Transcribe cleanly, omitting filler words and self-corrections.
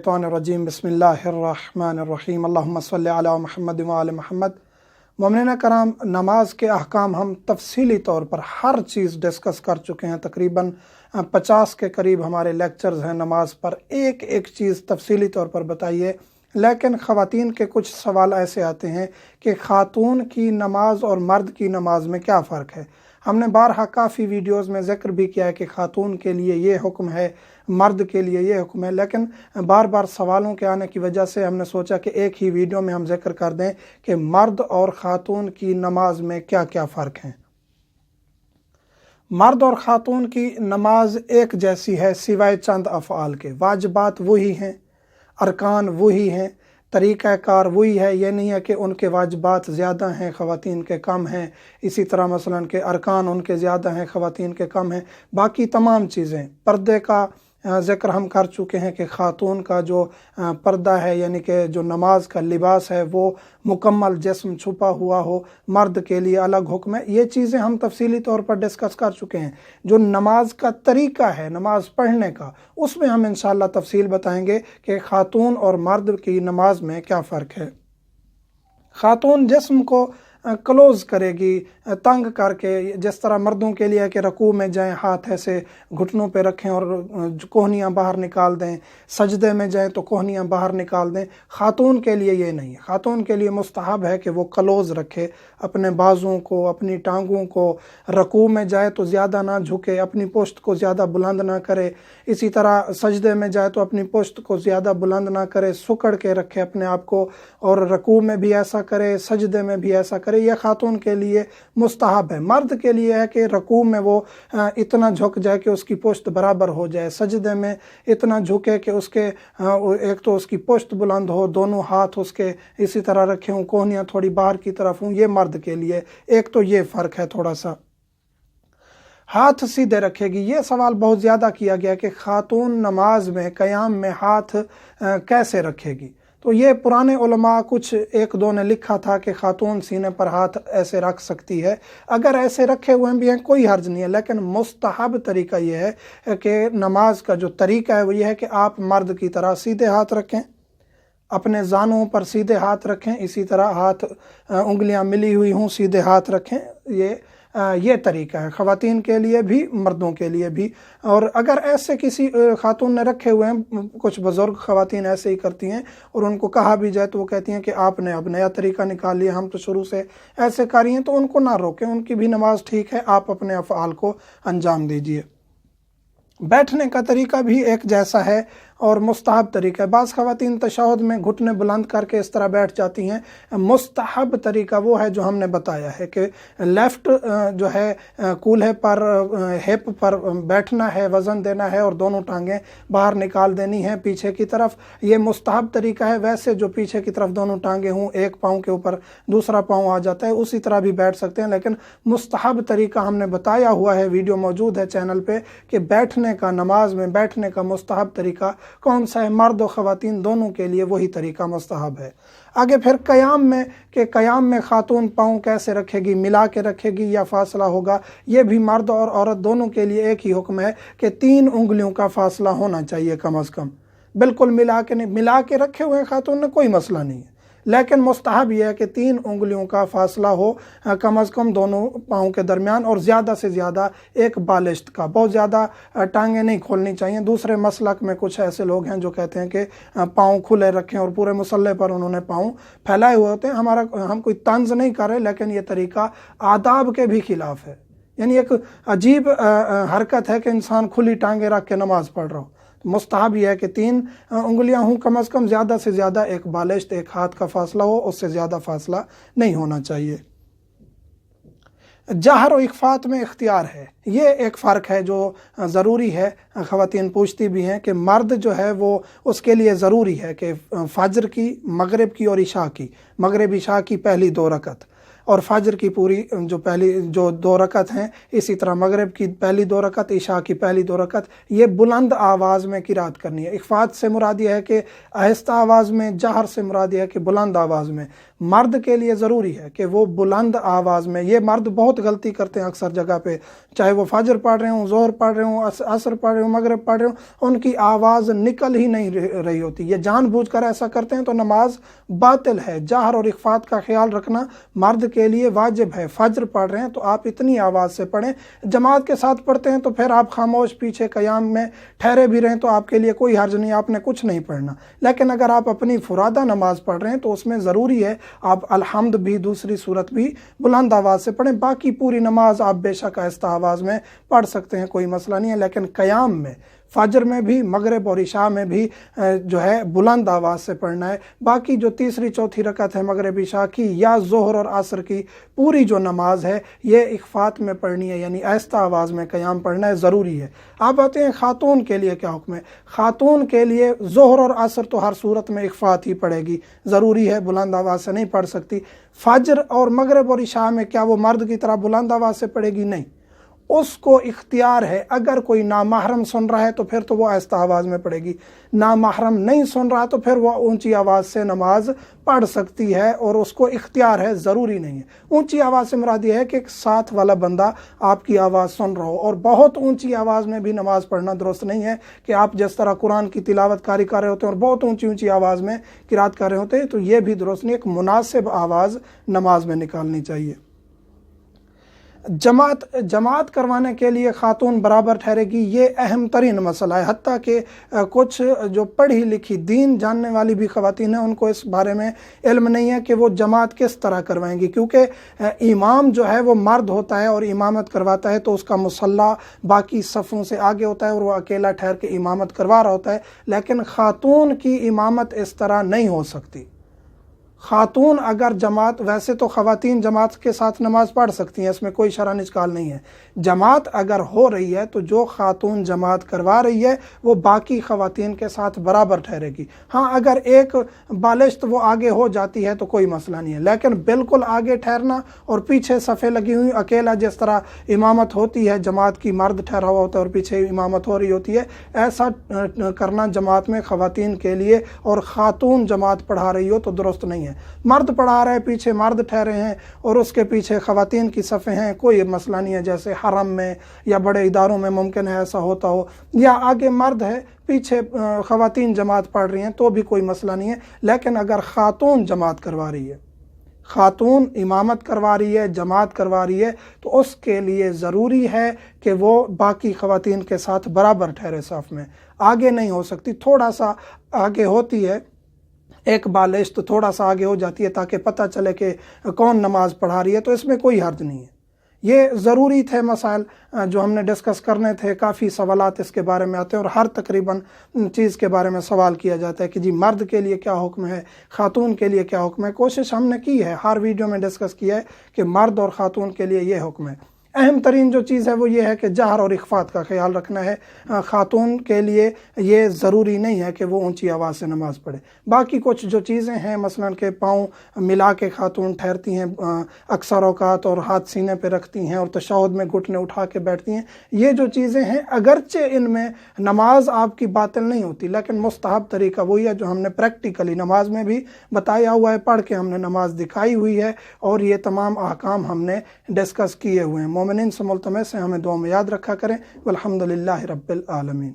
मिनश्शैतानिर्रजीम बिस्मिल्लाहिर्रहमानिर्रहीम अल्लाहुम्मा सल्लि अला मुहम्मद व आले मुहम्मद। मोमिनीन कराम, नमाज के अहकाम हम तफसीली तौर पर हर चीज़ डिस्कस कर चुके हैं। तकरीबन 50 के करीब हमारे लेक्चर्स हैं नमाज पर, एक एक चीज़ तफसीली तौर पर बताइए। लेकिन ख़वातीन के कुछ सवाल ऐसे आते हैं कि ख़ातून की नमाज और मर्द की नमाज में क्या फ़र्क है। हमने बारहा काफ़ी वीडियोस में ज़िक्र भी किया है कि ख़ातून के लिए ये हुक्म है, मर्द के लिए ये हुक्म है, लेकिन बार बार सवालों के आने की वजह से हमने सोचा कि एक ही वीडियो में हम ज़िक्र कर दें कि मर्द और ख़ातून की नमाज में क्या क्या फ़र्क हैं। मर्द और ख़ातून की नमाज एक जैसी है सिवाय चंद अफ़आल के। वाजिबात वही हैं, अरकान वही हैं, तरीक़ाकार वही है। ये नहीं है कि उनके वाजिबात ज़्यादा हैं ख़वातीन के कम हैं, इसी तरह मसलन के अरकान उनके ज़्यादा हैं ख़वातीन के कम हैं। बाकी तमाम चीज़ें, पर्दे का ज़िक्र हम कर चुके हैं कि ख़ातून का जो पर्दा है यानी कि जो नमाज का लिबास है वो मुकम्मल जिस्म छुपा हुआ हो, मर्द के लिए अलग हुक्म है। ये चीज़ें हम तफसीली तौर पर डिस्कस कर चुके हैं। जो नमाज का तरीक़ा है नमाज पढ़ने का, उसमें हम इंशाअल्लाह तफसील बताएंगे कि ख़ातून और मर्द की नमाज में क्या फ़र्क है। ख़ातून जिस्म को क्लोज़ करेगी तंग करके, जिस तरह मर्दों के लिए कि रकू में जाएं, हाथ ऐसे घुटनों पे रखें और कोहनियाँ बाहर निकाल दें, सजदे में जाएं तो कोहनियाँ बाहर निकाल दें। ख़ातून के लिए ये नहीं है। ख़ातून के लिए मुस्तहब है कि वो क्लोज़ रखे अपने बाजुओं को, अपनी टांगों को। रकू में जाए तो ज़्यादा ना झुके, अपनी पुश्त को ज़्यादा बुलंद ना करे। इसी तरह सजदे में जाए तो अपनी पुश्त को ज़्यादा बुलंद ना करे, सुकड़ के रखे अपने आप को, और रकू में भी ऐसा करे, सजदे में भी ऐसा करे। यह ख़ातून के लिए मुस्तहब है। मर्द के लिए है कि रकू में वो इतना झुक जाए कि उसकी पुश्त बराबर हो जाए, सजदे में इतना झुके कि उसके एक तो उसकी पुश्त बुलंद हो, दोनों हाथ उसके इसी तरह रखे हों, कोहनियाँ थोड़ी बाहर की तरफ हों। ये मर्द के लिए एक तो ये फ़र्क है थोड़ा सा। हाथ सीधे रखेगी। ये सवाल बहुत ज़्यादा किया गया कि ख़ातून नमाज में क़याम में हाथ कैसे रखेगी। तो ये पुराने उलमा कुछ एक दो ने लिखा था कि ख़ातून सीने पर हाथ ऐसे रख सकती है। अगर ऐसे रखे हुए भी हैं कोई हर्ज नहीं है, लेकिन मुस्तहब तरीका ये है कि नमाज का जो तरीका है वो ये है कि आप मर्द की तरह सीधे हाथ रखें, अपने जानों पर सीधे हाथ रखें, इसी तरह हाथ उंगलियां मिली हुई हों, सीधे हाथ रखें। ये तरीका है ख़वातीन के लिए भी, मर्दों के लिए भी। और अगर ऐसे किसी ख़ातून ने रखे हुए हैं, कुछ बुज़ुर्ग ख़वातीन ऐसे ही करती हैं और उनको कहा भी जाए तो वो कहती हैं कि आपने अब नया तरीका निकाल लिया, हम तो शुरू से ऐसे कर रही हैं, तो उनको ना रोकें, उनकी भी नमाज ठीक है, आप अपने अफ़आल को अंजाम दीजिए। बैठने का तरीका भी एक जैसा है और मुस्तहब तरीका है। बाज़ ख़वातीन तशहुद में घुटने बुलंद करके इस तरह बैठ जाती हैं। मुस्तहब तरीका वो है जो हमने बताया है कि लेफ़्ट जो है कूल्हे पर, हिप पर बैठना है, वज़न देना है और दोनों टांगें बाहर निकाल देनी है पीछे की तरफ। ये मुस्तहब तरीका है। वैसे जो पीछे की तरफ दोनों टांगें हों, एक पाँव के ऊपर दूसरा पाँव आ जाता है, उसी तरह भी बैठ सकते हैं। लेकिन मुस्तहब तरीका हमने बताया हुआ है, वीडियो मौजूद है चैनल पे, कि बैठने का, नमाज में बैठने का मुस्तहब तरीका कौन सा है। मर्द और ख़वातीन दोनों के लिए वही तरीका मुस्तहब है। आगे फिर क़याम में, कि क़याम में ख़ातून पाँव कैसे रखेगी, मिला के रखेगी या फासला होगा। ये भी मर्द और औरत दोनों के लिए एक ही हुक्म है कि 3 उंगलियों का फासला होना चाहिए कम अज़ कम। बिल्कुल मिला के नहीं, मिला के रखे हुए ख़ातून ने कोई मसला नहीं है, लेकिन मुस्तहब यह है कि 3 उंगलियों का फासला हो कम अज़ कम दोनों पाँव के दरमियान, और ज़्यादा से ज़्यादा एक बालिश्त का। बहुत ज़्यादा टांगें नहीं खोलनी चाहिए। दूसरे मसलक में कुछ ऐसे लोग हैं जो कहते हैं कि पाँव खुले रखें और पूरे मुसल्ले पर उन्होंने पाँव फैलाए हुए होते हैं। हम कोई तंज नहीं कर रहे, लेकिन ये तरीका आदाब के भी खिलाफ है। यानी एक अजीब हरकत है कि इंसान खुली टांगें रख के नमाज़ पढ़ रहा हो। मुस्तहब यह है कि 3 उंगलियां हों कम अज़ कम, ज़्यादा से ज़्यादा एक बालिश्त, एक हाथ का फासला हो, उससे ज़्यादा फासला नहीं होना चाहिए। जहर और इख्फात में इख्तियार है, ये एक फ़र्क है जो ज़रूरी है। ख़वातीन पूछती भी हैं कि मर्द जो है वो, उसके लिए ज़रूरी है कि फ़जर की, मगरिब की और इशा की, मगरिब इशा की पहली 2 रकत और फजर की पूरी जो 2 रकत हैं, इसी तरह मगरिब की पहली 2 रकत, इशा की पहली 2 रकत, ये बुलंद आवाज़ में किरात करनी है। इख्फात से मुराद यह है कि आहिस्ता आवाज़ में, जहर से मुराद यह है कि बुलंद आवाज़ में। مرد کے لیے ضروری ہے کہ وہ بلند آواز میں، یہ مرد بہت غلطی کرتے ہیں اکثر جگہ پہ، چاہے وہ فجر پڑھ رہے ہوں، ظہر پڑھ رہے ہوں، عصر پڑھ رہے ہوں، مغرب پڑھ رہے ہوں، ان کی آواز نکل ہی نہیں رہی ہوتی، یہ جان بوجھ کر ایسا کرتے ہیں تو نماز باطل ہے۔ جہر اور اخفات کا خیال رکھنا مرد کے لیے واجب ہے۔ فجر پڑھ رہے ہیں تو آپ اتنی آواز سے پڑھیں، جماعت کے ساتھ پڑھتے ہیں تو پھر آپ خاموش پیچھے قیام میں ٹھہرے بھی رہیں تو آپ کے لیے کوئی حرج نہیں، آپ نے کچھ نہیں پڑھنا۔ لیکن اگر آپ اپنی فرادہ نماز پڑھ رہے ہیں تو اس میں ضروری ہے آپ الحمد بھی، دوسری صورت بھی بلند آواز سے پڑھیں۔ باقی پوری نماز آپ بے شک آہستہ آواز میں پڑھ سکتے ہیں، کوئی مسئلہ نہیں ہے، لیکن قیام میں، فجر میں بھی، مغرب اور عشاء میں بھی جو ہے بلند آواز سے پڑھنا ہے۔ باقی جو تیسری چوتھی رکعت ہے مغرب عشاء کی یا ظہر اور عصر کی پوری جو نماز ہے یہ اخفات میں پڑھنی ہے، یعنی آہستہ آواز میں قیام پڑھنا ہے، ضروری ہے۔ آپ آتے ہیں خاتون کے لیے کیا حکم ہے؟ خاتون کے لیے ظہر اور عصر تو ہر صورت میں اخفات ہی پڑھے گی، ضروری ہے، بلند آواز سے نہیں پڑھ سکتی۔ فجر اور مغرب اور عشاء میں کیا وہ مرد کی طرح بلند آواز سے پڑھے گی؟ نہیں، اس کو اختیار ہے۔ اگر کوئی نامحرم سن رہا ہے تو پھر تو وہ آہستہ آواز میں پڑھے گی، نامحرم نہیں سن رہا تو پھر وہ اونچی آواز سے نماز پڑھ سکتی ہے، اور اس کو اختیار ہے، ضروری نہیں ہے۔ اونچی آواز سے مراد یہ ہے کہ ساتھ والا بندہ آپ کی آواز سن رہا ہو، اور بہت اونچی آواز میں بھی نماز پڑھنا درست نہیں ہے کہ آپ جس طرح قرآن کی تلاوت کاری کر رہے ہوتے ہیں اور بہت اونچی آواز میں قرات کر رہے ہوتے ہیں، تو یہ بھی درست نہیں۔ ایک مناسب آواز نماز میں نکالنی چاہیے۔ جماعت کروانے کے لیے خاتون برابر ٹھہرے گی، یہ اہم ترین مسئلہ ہے۔ حتیٰ کہ کچھ جو پڑھی لکھی دین جاننے والی بھی خواتین ہیں، ان کو اس بارے میں علم نہیں ہے کہ وہ جماعت کس طرح کروائیں گی، کیونکہ امام جو ہے وہ مرد ہوتا ہے اور امامت کرواتا ہے تو اس کا مصلی باقی صفوں سے آگے ہوتا ہے اور وہ اکیلا ٹھہر کے امامت کروا رہا ہوتا ہے، لیکن خاتون کی امامت اس طرح نہیں ہو سکتی۔ خاتون اگر جماعت، ویسے تو خواتین جماعت کے ساتھ نماز پڑھ سکتی ہیں، اس میں کوئی شرعاً اشکال نہیں ہے۔ جماعت اگر ہو رہی ہے تو جو خاتون جماعت کروا رہی ہے وہ باقی خواتین کے ساتھ برابر ٹھہرے گی۔ ہاں اگر ایک بالشت وہ آگے ہو جاتی ہے تو کوئی مسئلہ نہیں ہے، لیکن بالکل آگے ٹھہرنا اور پیچھے صفیں لگی ہوئی اکیلا، جس طرح امامت ہوتی ہے جماعت کی، مرد ٹھہرا ہوا ہوتا ہے اور پیچھے امامت ہو رہی ہوتی ہے، ایسا کرنا جماعت میں خواتین کے لیے، اور خاتون جماعت پڑھا رہی ہو تو درست نہیں ہے۔ مرد پڑھا رہے، پیچھے مرد ٹھہرے ہیں اور اس کے پیچھے خواتین کی صفیں ہیں، کوئی مسئلہ نہیں ہے۔ جیسے حرم میں یا بڑے اداروں میں ممکن ہے ایسا ہوتا ہو، یا آگے مرد ہے پیچھے خواتین جماعت پڑھ رہی ہیں تو بھی کوئی مسئلہ نہیں ہے۔ لیکن اگر خاتون جماعت کروا رہی ہے، خاتون امامت کروا رہی ہے، جماعت کروا رہی ہے، تو اس کے لیے ضروری ہے کہ وہ باقی خواتین کے ساتھ برابر ٹھہرے، صف میں آگے نہیں ہو سکتی، تھوڑا سا آگے ہوتی ہے، ایک بالشت تھوڑا سا آگے ہو جاتی ہے تاکہ پتہ چلے کہ کون نماز پڑھا رہی ہے، تو اس میں کوئی حرج نہیں ہے۔ یہ ضروری تھے مسائل جو ہم نے ڈسکس کرنے تھے، کافی سوالات اس کے بارے میں آتے ہیں اور ہر تقریباً چیز کے بارے میں سوال کیا جاتا ہے کہ جی مرد کے لیے کیا حکم ہے، خاتون کے لیے کیا حکم ہے۔ کوشش ہم نے کی ہے، ہر ویڈیو میں ڈسکس کیا ہے کہ مرد اور خاتون کے لیے یہ حکم ہے۔ اہم ترین جو چیز ہے وہ یہ ہے کہ جہر اور اخفات کا خیال رکھنا ہے۔ خاتون کے لیے یہ ضروری نہیں ہے کہ وہ اونچی آواز سے نماز پڑھے۔ باقی کچھ جو چیزیں ہیں، مثلاً کہ پاؤں ملا کے خاتون ٹھہرتی ہیں اکثر اوقات، اور ہاتھ سینے پہ رکھتی ہیں اور تشہد میں گھٹنے اٹھا کے بیٹھتی ہیں، یہ جو چیزیں ہیں اگرچہ ان میں نماز آپ کی باطل نہیں ہوتی، لیکن مستحب طریقہ وہی ہے جو ہم نے پریکٹیکلی نماز میں بھی بتایا ہوا ہے، پڑھ کے ہم نے نماز دکھائی ہوئی ہے، اور یہ تمام احکام ہم نے ڈسکس کیے ہوئے ہیں۔ مومنین سے ملتمس ہیں ہمیں دعا میں یاد رکھا کریں۔ والحمدللہ رب العالمین۔